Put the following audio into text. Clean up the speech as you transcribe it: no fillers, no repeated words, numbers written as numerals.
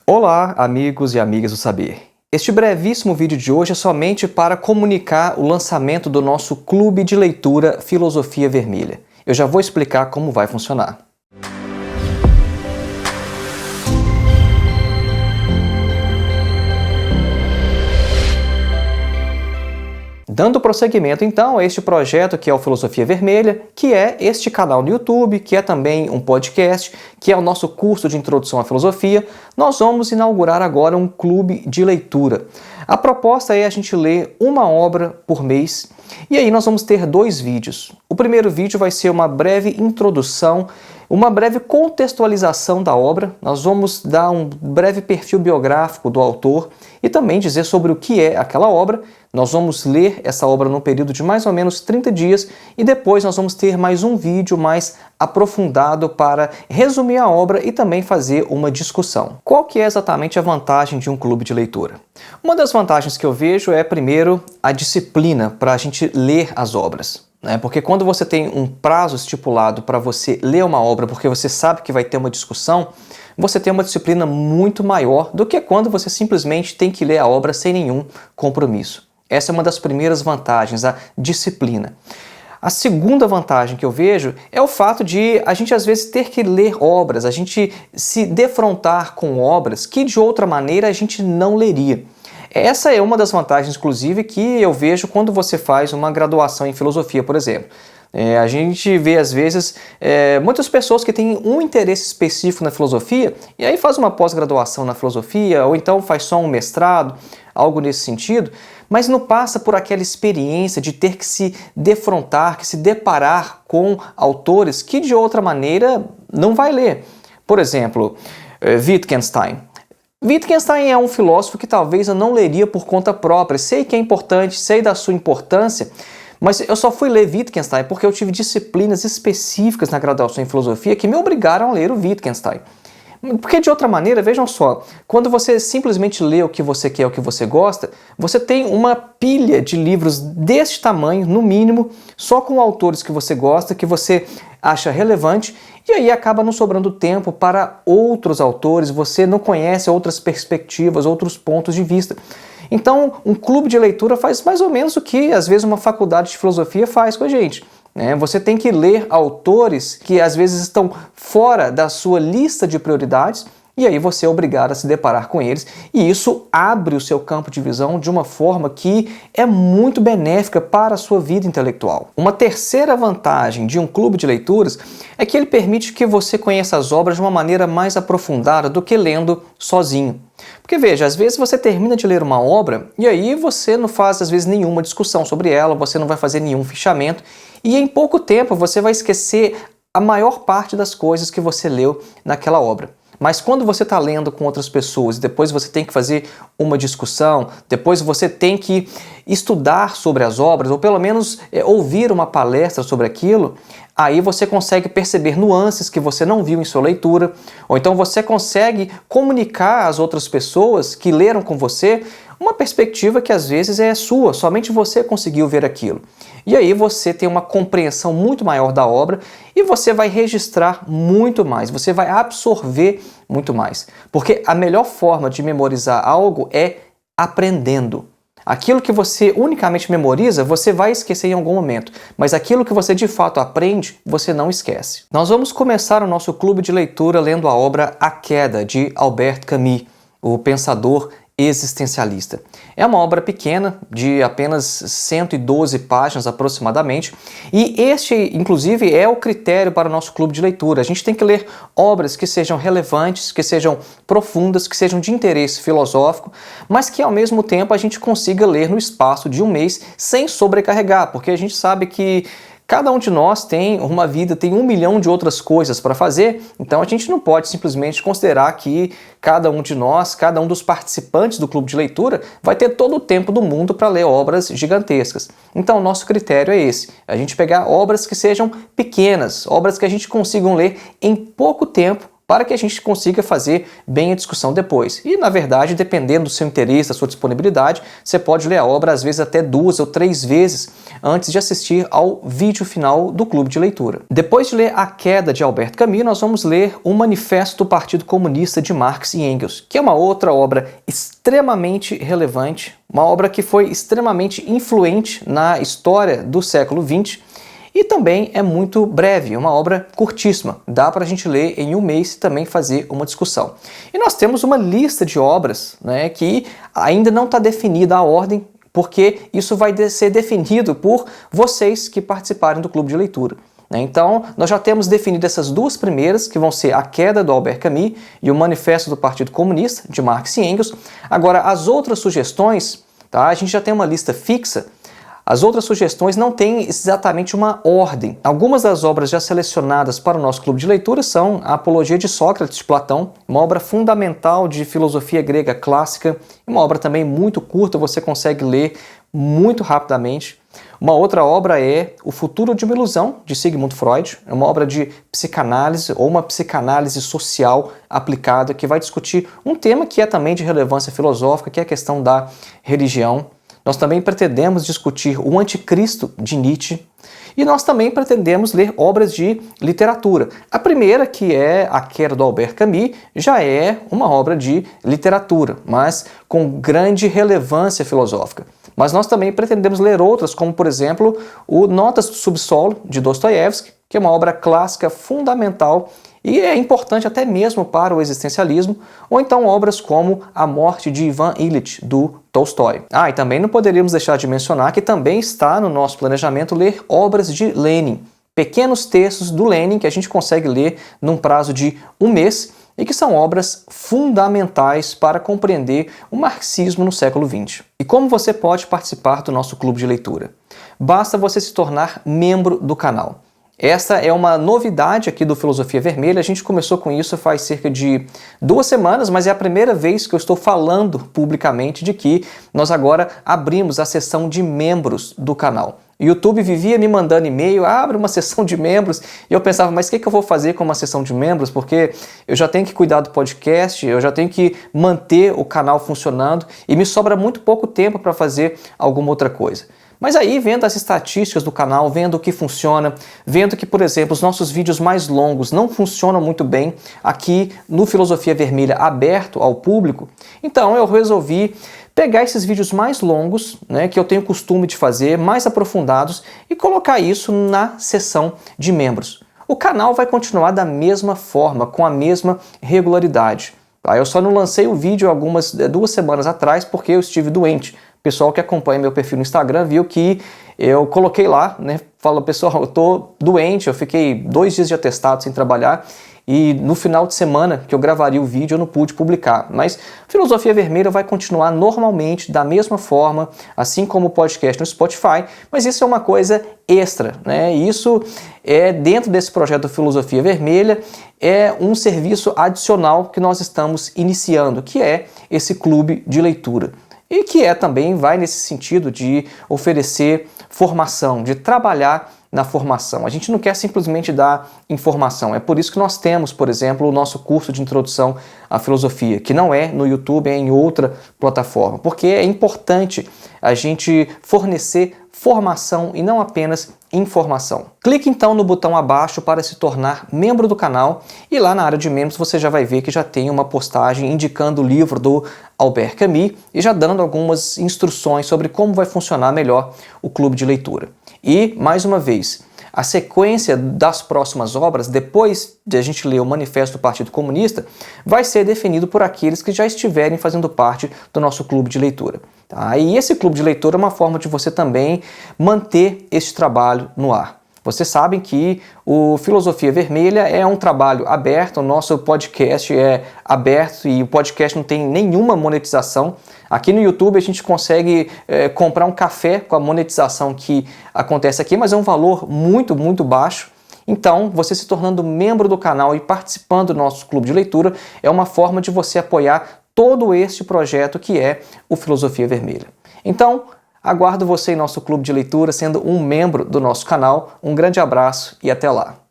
Olá, amigos e amigas do saber. Este brevíssimo vídeo de hoje é somente para comunicar o lançamento do nosso clube de leitura Filosofia Vermelha. Eu já vou explicar como vai funcionar. Dando prosseguimento, então, a este projeto que é o Filosofia Vermelha, que é este canal no YouTube, que é também um podcast, que é o nosso curso de Introdução à Filosofia, nós vamos inaugurar agora um clube de leitura. A proposta é a gente ler uma obra por mês, e aí nós vamos ter 2 vídeos. O primeiro vídeo vai ser uma breve introdução, uma breve contextualização da obra, nós vamos dar um breve perfil biográfico do autor e também dizer sobre o que é aquela obra. Nós vamos ler essa obra num período de mais ou menos 30 dias e depois nós vamos ter mais um vídeo mais aprofundado para resumir a obra e também fazer uma discussão. Qual que é exatamente a vantagem de um clube de leitura? Uma das vantagens que eu vejo é, primeiro, a disciplina para a gente ler as obras. Porque quando você tem um prazo estipulado para você ler uma obra, porque você sabe que vai ter uma discussão, você tem uma disciplina muito maior do que quando você simplesmente tem que ler a obra sem nenhum compromisso. Essa é uma das primeiras vantagens, a disciplina. A segunda vantagem que eu vejo é o fato de a gente às vezes ter que ler obras, a gente se defrontar com obras que de outra maneira a gente não leria. Essa é uma das vantagens, inclusive, que eu vejo quando você faz uma graduação em filosofia, por exemplo. A gente vê, às vezes, muitas pessoas que têm um interesse específico na filosofia e aí faz uma pós-graduação na filosofia ou então faz só um mestrado, algo nesse sentido, mas não passa por aquela experiência de ter que se defrontar, que se deparar com autores que de outra maneira não vai ler. Por exemplo, Wittgenstein. Wittgenstein é um filósofo que talvez eu não leria por conta própria. Sei que é importante, sei da sua importância, mas eu só fui ler Wittgenstein porque eu tive disciplinas específicas na graduação em filosofia que me obrigaram a ler o Wittgenstein. Porque de outra maneira, vejam só, quando você simplesmente lê o que você quer, o que você gosta, você tem uma pilha de livros deste tamanho, no mínimo, só com autores que você gosta, que você acha relevante, e aí acaba não sobrando tempo para outros autores, você não conhece outras perspectivas, outros pontos de vista. Então, um clube de leitura faz mais ou menos o que, às vezes, uma faculdade de filosofia faz com a gente. Você tem que ler autores que às vezes estão fora da sua lista de prioridades e aí você é obrigado a se deparar com eles e isso abre o seu campo de visão de uma forma que é muito benéfica para a sua vida intelectual. Uma terceira vantagem de um clube de leituras é que ele permite que você conheça as obras de uma maneira mais aprofundada do que lendo sozinho. Porque veja, às vezes você termina de ler uma obra e aí você não faz às vezes nenhuma discussão sobre ela, você não vai fazer nenhum fichamento e em pouco tempo você vai esquecer a maior parte das coisas que você leu naquela obra. Mas quando você está lendo com outras pessoas e depois você tem que fazer uma discussão, depois você tem que estudar sobre as obras ou pelo menos ouvir uma palestra sobre aquilo, aí você consegue perceber nuances que você não viu em sua leitura, ou então você consegue comunicar às outras pessoas que leram com você uma perspectiva que às vezes é sua, somente você conseguiu ver aquilo. E aí você tem uma compreensão muito maior da obra e você vai registrar muito mais, você vai absorver muito mais. Porque a melhor forma de memorizar algo é aprendendo. Aquilo que você unicamente memoriza, você vai esquecer em algum momento, mas aquilo que você de fato aprende, você não esquece. Nós vamos começar o nosso clube de leitura lendo a obra A Queda, de Albert Camus, o pensador existencialista. É uma obra pequena, de apenas 112 páginas aproximadamente, e este, inclusive, é o critério para o nosso clube de leitura. A gente tem que ler obras que sejam relevantes, que sejam profundas, que sejam de interesse filosófico, mas que ao mesmo tempo a gente consiga ler no espaço de um mês sem sobrecarregar, porque a gente sabe que cada um de nós tem uma vida, tem 1 milhão de outras coisas para fazer, então a gente não pode simplesmente considerar que cada um de nós, cada um dos participantes do clube de leitura vai ter todo o tempo do mundo para ler obras gigantescas. Então o nosso critério é esse, a gente pegar obras que sejam pequenas, obras que a gente consiga ler em pouco tempo, para que a gente consiga fazer bem a discussão depois. E, na verdade, dependendo do seu interesse, da sua disponibilidade, você pode ler a obra às vezes até 2 ou 3 vezes antes de assistir ao vídeo final do Clube de Leitura. Depois de ler A Queda de Albert Camus, nós vamos ler O Manifesto do Partido Comunista de Marx e Engels, que é uma outra obra extremamente relevante, uma obra que foi extremamente influente na história do século XX, e também é muito breve, uma obra curtíssima. Dá para a gente ler em um mês e também fazer uma discussão. E nós temos uma lista de obras, né, que ainda não está definida a ordem, porque isso vai ser definido por vocês que participarem do Clube de Leitura. Então, nós já temos definido essas duas primeiras, que vão ser A Queda do Albert Camus e O Manifesto do Partido Comunista, de Marx e Engels. Agora, as outras sugestões, tá, a gente já tem uma lista fixa. As outras sugestões não têm exatamente uma ordem. Algumas das obras já selecionadas para o nosso clube de leitura são A Apologia de Sócrates, de Platão, uma obra fundamental de filosofia grega clássica, uma obra também muito curta, você consegue ler muito rapidamente. Uma outra obra é O Futuro de uma Ilusão, de Sigmund Freud, é uma obra de psicanálise ou uma psicanálise social aplicada que vai discutir um tema que é também de relevância filosófica, que é a questão da religião. Nós também pretendemos discutir O Anticristo, de Nietzsche, e nós também pretendemos ler obras de literatura. A primeira, que é A Queda do Albert Camus, já é uma obra de literatura, mas com grande relevância filosófica. Mas nós também pretendemos ler outras, como, por exemplo, o Notas do Subsolo, de Dostoiévski, que é uma obra clássica fundamental e é importante até mesmo para o existencialismo, ou então obras como A Morte de Ivan Ilitch, do Tolstói. E também não poderíamos deixar de mencionar que também está no nosso planejamento ler obras de Lenin, pequenos textos do Lenin que a gente consegue ler num prazo de um mês e que são obras fundamentais para compreender o marxismo no século XX. E como você pode participar do nosso clube de leitura? Basta você se tornar membro do canal. Essa é uma novidade aqui do Filosofia Vermelha, a gente começou com isso faz cerca de 2 semanas, mas é a primeira vez que eu estou falando publicamente de que nós agora abrimos a seção de membros do canal. O YouTube vivia me mandando e-mail, abre uma seção de membros, e eu pensava, mas o que eu vou fazer com uma seção de membros? Porque eu já tenho que cuidar do podcast, eu já tenho que manter o canal funcionando, e me sobra muito pouco tempo para fazer alguma outra coisa. Mas aí, vendo as estatísticas do canal, vendo o que funciona, vendo que, por exemplo, os nossos vídeos mais longos não funcionam muito bem aqui no Filosofia Vermelha aberto ao público, então eu resolvi pegar esses vídeos mais longos, né, que eu tenho costume de fazer, mais aprofundados, e colocar isso na seção de membros. O canal vai continuar da mesma forma, com a mesma regularidade. Eu só não lancei o vídeo 2 semanas atrás porque eu estive doente. O pessoal que acompanha meu perfil no Instagram viu que eu coloquei lá, né? Fala, pessoal, eu tô doente, eu fiquei 2 dias de atestado sem trabalhar e no final de semana que eu gravaria o vídeo eu não pude publicar. Mas Filosofia Vermelha vai continuar normalmente, da mesma forma, assim como o podcast no Spotify, mas isso é uma coisa extra, né? Isso é dentro desse projeto Filosofia Vermelha, é um serviço adicional que nós estamos iniciando, que é esse clube de leitura. E que também vai nesse sentido de oferecer formação, de trabalhar na formação. A gente não quer simplesmente dar informação. É por isso que nós temos, por exemplo, o nosso curso de introdução à filosofia, que não é no YouTube, é em outra plataforma, porque é importante a gente fornecer formação e não apenas informação. Clique então no botão abaixo para se tornar membro do canal e lá na área de membros você já vai ver que já tem uma postagem indicando o livro do Albert Camus e já dando algumas instruções sobre como vai funcionar melhor o clube de leitura. E, mais uma vez, a sequência das próximas obras, depois de a gente ler o Manifesto do Partido Comunista, vai ser definido por aqueles que já estiverem fazendo parte do nosso clube de leitura. Tá? E esse clube de leitura é uma forma de você também manter esse trabalho no ar. Vocês sabem que o Filosofia Vermelha é um trabalho aberto, o nosso podcast é aberto e o podcast não tem nenhuma monetização. Aqui no YouTube a gente consegue comprar um café com a monetização que acontece aqui, mas é um valor muito, muito baixo. Então, você se tornando membro do canal e participando do nosso clube de leitura é uma forma de você apoiar todo este projeto que é o Filosofia Vermelha. Então, aguardo você em nosso clube de leitura, sendo um membro do nosso canal. Um grande abraço e até lá!